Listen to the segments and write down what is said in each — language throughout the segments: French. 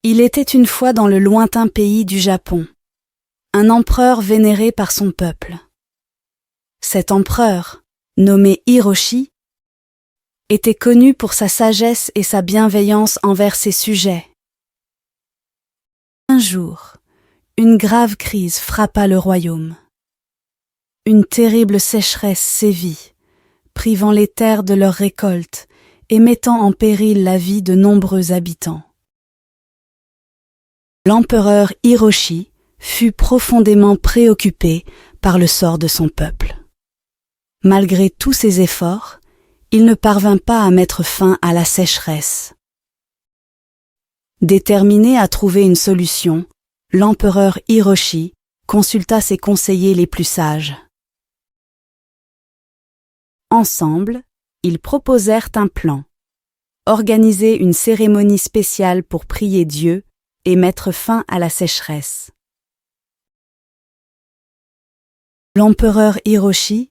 Il était une fois dans le lointain pays du Japon, un empereur vénéré par son peuple. Cet empereur, nommé Hiroshi, était connu pour sa sagesse et sa bienveillance envers ses sujets. Un jour, une grave crise frappa le royaume. Une terrible sécheresse sévit, privant les terres de leurs récoltes et mettant en péril la vie de nombreux habitants. L'empereur Hiroshi fut profondément préoccupé par le sort de son peuple. Malgré tous ses efforts, il ne parvint pas à mettre fin à la sécheresse. Déterminé à trouver une solution, l'empereur Hiroshi consulta ses conseillers les plus sages. Ensemble, ils proposèrent un plan: organiser une cérémonie spéciale pour prier Dieu et mettre fin à la sécheresse. L'empereur Hiroshi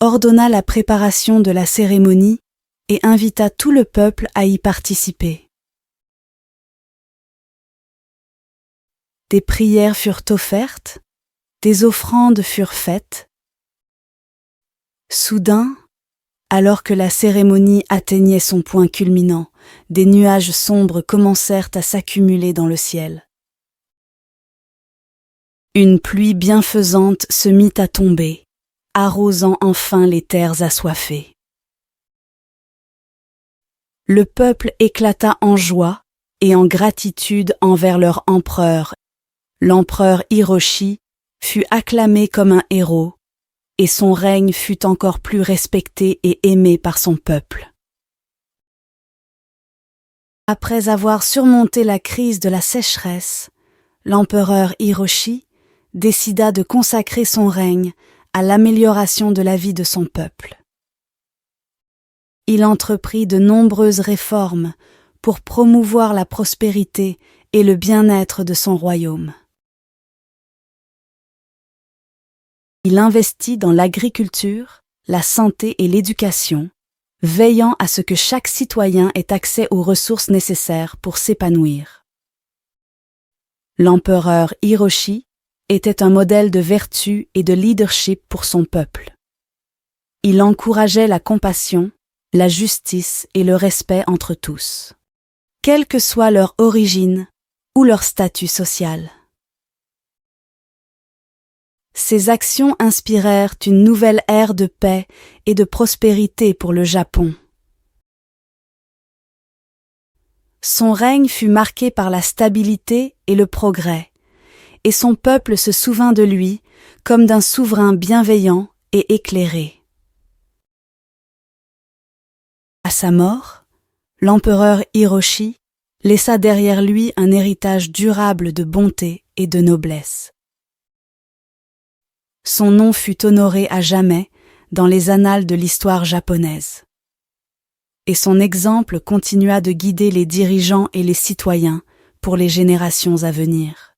ordonna la préparation de la cérémonie et invita tout le peuple à y participer. Des prières furent offertes, des offrandes furent faites. Soudain, alors que la cérémonie atteignait son point culminant, des nuages sombres commencèrent à s'accumuler dans le ciel. Une pluie bienfaisante se mit à tomber, arrosant enfin les terres assoiffées. Le peuple éclata en joie et en gratitude envers leur empereur. L'empereur Hiroshi fut acclamé comme un héros, et son règne fut encore plus respecté et aimé par son peuple. Après avoir surmonté la crise de la sécheresse, l'empereur Hiroshi décida de consacrer son règne à l'amélioration de la vie de son peuple. Il entreprit de nombreuses réformes pour promouvoir la prospérité et le bien-être de son royaume. Il investit dans l'agriculture, la santé et l'éducation, veillant à ce que chaque citoyen ait accès aux ressources nécessaires pour s'épanouir. L'empereur Hiroshi était un modèle de vertu et de leadership pour son peuple. Il encourageait la compassion, la justice et le respect entre tous, quelle que soit leur origine ou leur statut social. Ses actions inspirèrent une nouvelle ère de paix et de prospérité pour le Japon. Son règne fut marqué par la stabilité et le progrès, et son peuple se souvint de lui comme d'un souverain bienveillant et éclairé. À sa mort, l'empereur Hiroshi laissa derrière lui un héritage durable de bonté et de noblesse. Son nom fut honoré à jamais dans les annales de l'histoire japonaise. Et son exemple continua de guider les dirigeants et les citoyens pour les générations à venir.